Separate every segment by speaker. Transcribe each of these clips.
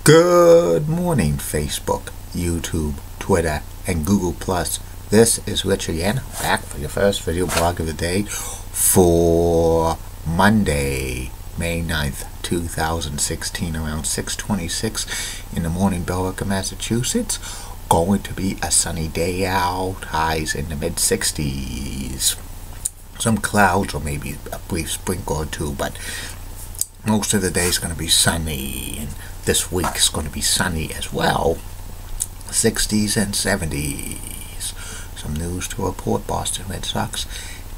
Speaker 1: Good morning, Facebook, YouTube, Twitter, and Google+. This is Rich again, back for your first video blog of the day for Monday, May 9th, 2016, around 6:26 in the morning, Billerica, Massachusetts. Going to be a sunny day out, highs in the mid-60s. Some clouds or maybe a brief sprinkle or two, but most of the day is going to be sunny, and this week is going to be sunny as well. 60s and 70s. Some news to report. Boston Red Sox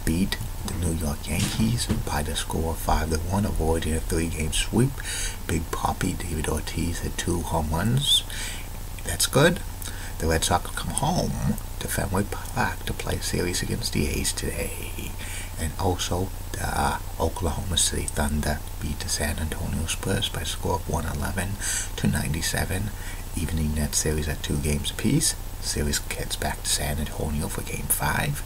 Speaker 1: beat the New York Yankees by the score of 5-1, avoiding a 3-game sweep. Big Poppy David Ortiz had 2 home runs. That's good. The Red Sox come home to Fenway Park to play a series against the A's today. And also, the Oklahoma City Thunder beat the San Antonio Spurs by a score of 111-97, evening that series at 2 games apiece. Series gets back to San Antonio for Game 5,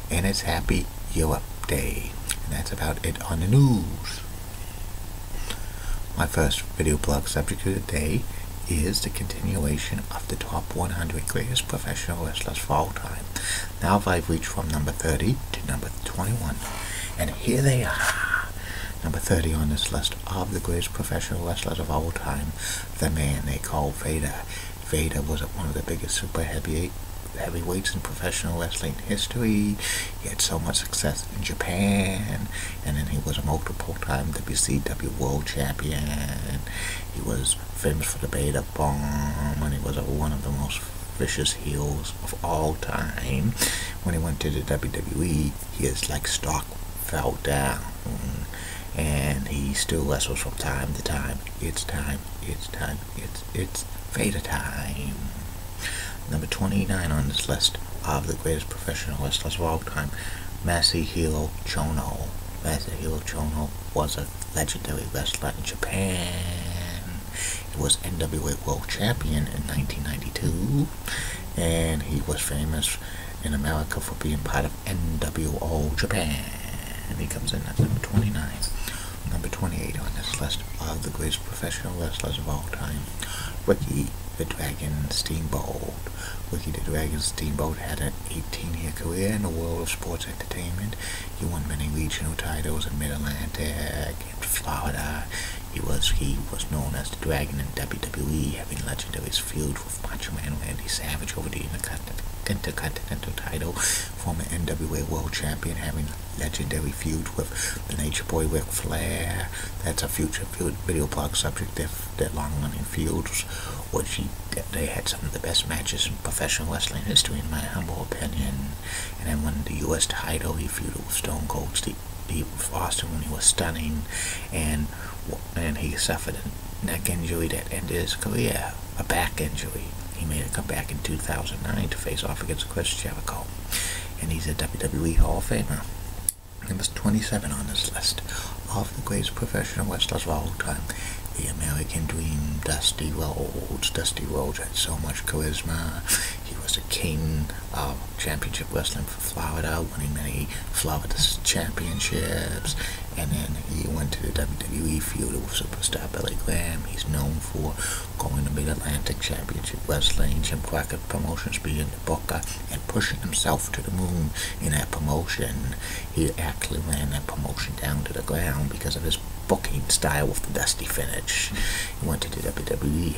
Speaker 1: and it's Happy Europe Day. And that's about it on the news. My first video blog subject of the day is the continuation of the top 100 greatest professional wrestlers of all time. Now I've reached from number 30 to number 21, and here they are. Number 30 on this list of the greatest professional wrestlers of all time, the man they call Vader. Vader was one of the biggest super heavyweights in professional wrestling history. He had so much success in Japan, and then he was a multiple-time WCW World Champion. He was famous for the Beta Bomb, and he was one of the most vicious heels of all time. When he went to the WWE, his stock fell down, and he still wrestles from time to time. It's Vader time. Number 29 on this list of the greatest professional wrestlers of all time, Masahiro Chono. Masahiro Chono was a legendary wrestler in Japan. He was NWA World Champion in 1992, and he was famous in America for being part of NWO Japan. And he comes in at number 29. Number 28 on this list of the greatest professional wrestlers of all time, Ricky the Dragon Steamboat. Ricky the Dragon Steamboat had an 18-year career in the world of sports entertainment. He won many regional titles in Mid-Atlantic and Florida. He was known as the Dragon in WWE, having legendary feud with Macho Man Randy Savage over the Intercontinental title, former NWA World Champion, having legendary feud with the Nature Boy Ric Flair. That's a future video blog subject. Their long-running feuds, which they had some of the best matches in professional wrestling history, in my humble opinion. And then won the U.S. title. He feuded with Stone Cold Steve Austin when he was stunning, and he suffered a neck injury that ended his career, a back injury. He made a comeback in 2009 to face off against Chris Jericho, and he's a WWE Hall of Famer. Number 27 on this list of the greatest professional wrestlers of all time, the American Dream, Dusty Rhodes. Dusty Rhodes had so much charisma. He was a king of championship wrestling for Florida, winning many Florida championships. And then he went to the WWE, feuded with superstar Billy Graham. He's known for going to Mid-Atlantic Championship Wrestling, Jim Crockett Promotions being the booker, and pushing himself to the moon in that promotion. He actually ran that promotion down to the ground because of his booking style with the Dusty finish. He went to the WWE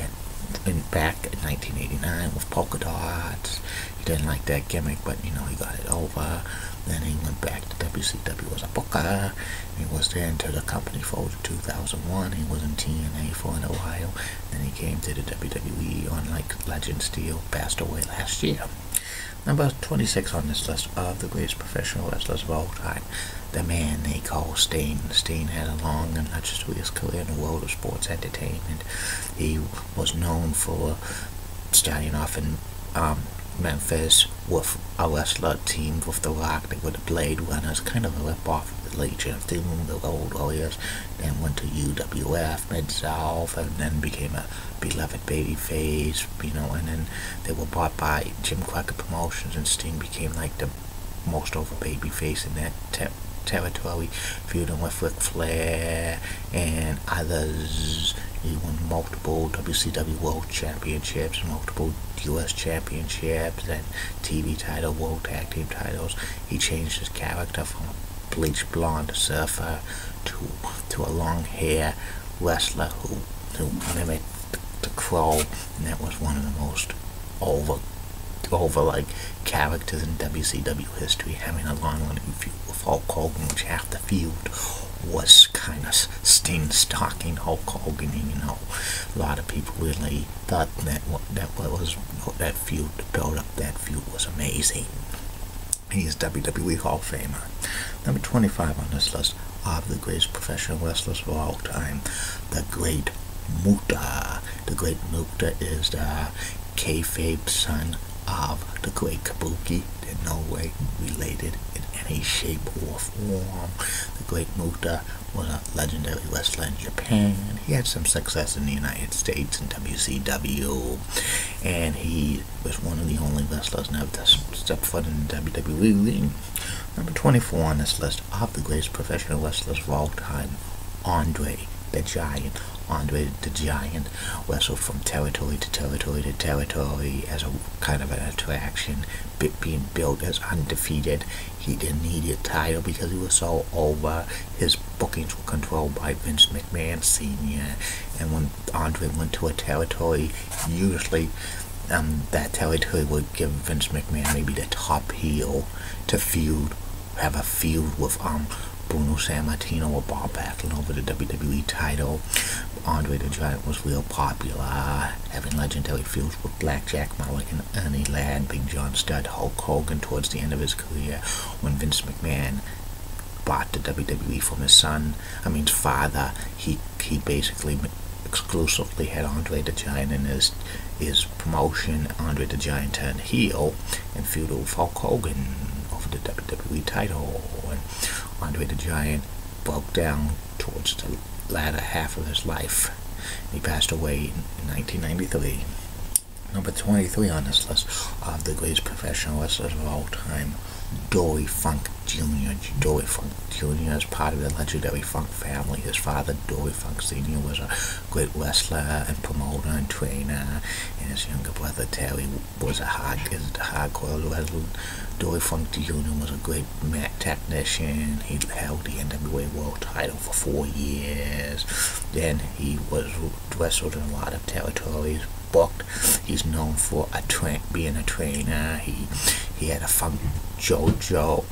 Speaker 1: and back in 1989 with Polka Dots. He didn't like that gimmick, but he got it over. Then he went back to WCW as a booker. He was there until the company folded in 2001. He was in TNA for a while. Then he came to the WWE on Legend Steel, passed away last year. Number 26 on this list of the greatest professional wrestlers of all time, the man they call Sting. Sting had a long and illustrious career in the world of sports entertainment. He was known for starting off in Memphis with a wrestler teamed with The Rock. They were the Blade Runners, kind of a rip-off of the Legion of Doom, the Road Warriors. Then went to UWF, Mid-South, and then became a beloved babyface, and then they were bought by Jim Crockett Promotions, and Sting became the most over babyface in that territory, feuding with Ric Flair and others, He won multiple WCW World Championships, multiple US Championships, and TV title, World Tag Team titles. He changed his character from a bleached blonde surfer to a long hair wrestler who mimicked the Crow, and that was one of the most over like characters in WCW history, having a long-running feud with Hulk Hogan, which half the feud was kind of Sting stalking Hulk Hogan. A lot of people really thought that feud, to build up that feud, was amazing. He is WWE Hall of Famer. Number 25 on this list of the greatest professional wrestlers of all time, the Great Muta. The Great Muta is the kayfabe son of the Great Kabuki. They're no way related in any shape or form. The Great Muta was a legendary wrestler in Japan. He had some success in the United States in WCW, and he was one of the only wrestlers never to step foot in the WWE ring. Number 24 on this list of the greatest professional wrestlers of all time, Andre the Giant. Andre the Giant wrestled from territory to territory to territory as a kind of an attraction, being billed as undefeated. He didn't need a title because he was so over. His bookings were controlled by Vince McMahon Sr., and when Andre went to a territory, usually that territory would give Vince McMahon maybe the top heel to have a feud with Bruno Sammartino or Bob Backlund over the WWE title. Andre the Giant was real popular, having legendary feuds with Blackjack Mulligan, Ernie Ladd, Big John Studd, Hulk Hogan towards the end of his career, when Vince McMahon bought the WWE from his father. He basically exclusively had Andre the Giant in his promotion. Andre the Giant turned heel and feuded with Hulk Hogan over the WWE title, and Andre the Giant broke down towards the latter half of his life. He passed away in 1993. Number 23 on this list of the greatest professional wrestlers of all time, Dory Funk Jr. Dory Funk Jr. is part of the legendary Funk family. His father, Dory Funk Sr., was a great wrestler and promoter and trainer, and his younger brother, Terry, was a hardcore wrestler. Dory Funk Jr. was a great mat technician. He held the NWA World title for 4 years. Then he wrestled in a lot of territories. Booked. He's known for being a trainer. He had a Funk Dojo,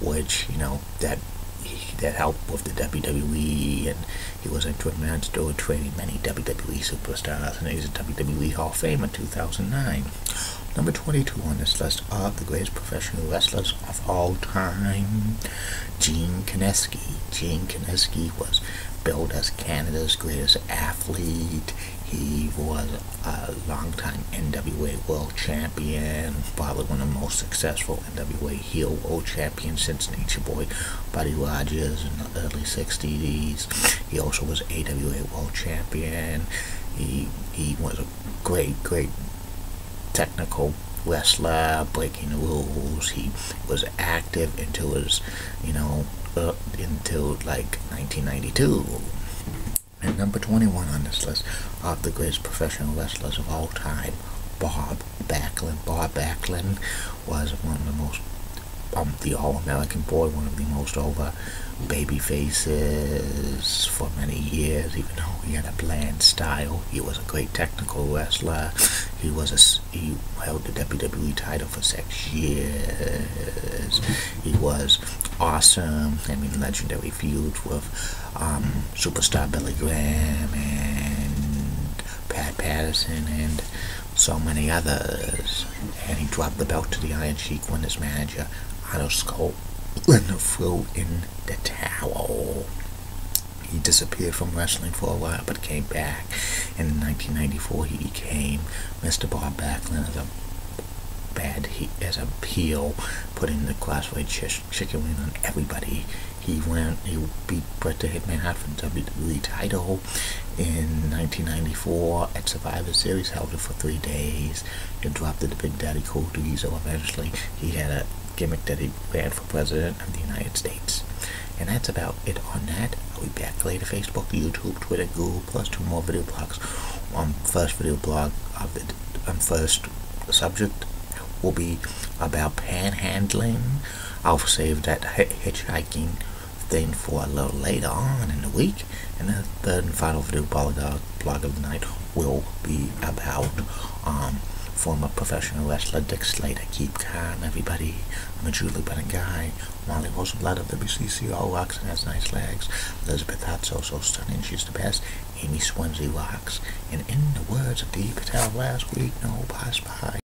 Speaker 1: which that helped with the WWE, and he was in Man's Store training many WWE superstars, and he's a WWE Hall of Fame in 2009. Number 22 on this list of the greatest professional wrestlers of all time, Gene Kiniski. Gene Kiniski was billed as Canada's greatest athlete. He was a long-time NWA World Champion, probably one of the most successful NWA heel World Champions since Nature Boy Buddy Rogers in the early 60s. He also was AWA World Champion. He was a great technical wrestler, breaking the rules. He was active until like 1992. And number 21 on this list of the greatest professional wrestlers of all time, Bob Backlund. Bob Backlund was one of the most, the All-American Boy, one of the most over baby faces for many years. Even though he had a bland style, he was a great technical wrestler. He held the WWE title for 6 years. He was awesome. Legendary feuds with superstar Billy Graham and Pat Patterson and so many others. And he dropped the belt to the Iron Sheik when his manager, Otto Scott, threw in the towel. He disappeared from wrestling for a while, but came back. And in 1994, he became Mr. Bob Backlund as a heel, putting the Crossway Chicken Wing on everybody. He beat Bret the Hitman Hart for the WWE title in 1994 at Survivor Series, held it for 3 days, and dropped it to Big Daddy Cool Diesel. Eventually, he had a gimmick that he ran for president of the United States. And that's about it on that. I'll be back later. Facebook, YouTube, Twitter, Google, plus 2 more video blogs. First video blog of it, first subject will be about panhandling. I'll save that hitchhiking thing for a little later on in the week. And the third and final video blog of the night will be about former professional wrestler Dick Slater. Keep calm, everybody. I'm a Julie Bennett guy. Molly Rosenblatt of WCCO rocks and has nice legs. Elizabeth Hotso, so stunning, she's the best. Amy Swansea rocks. And in the words of Dee Patel last week, no bye-bye.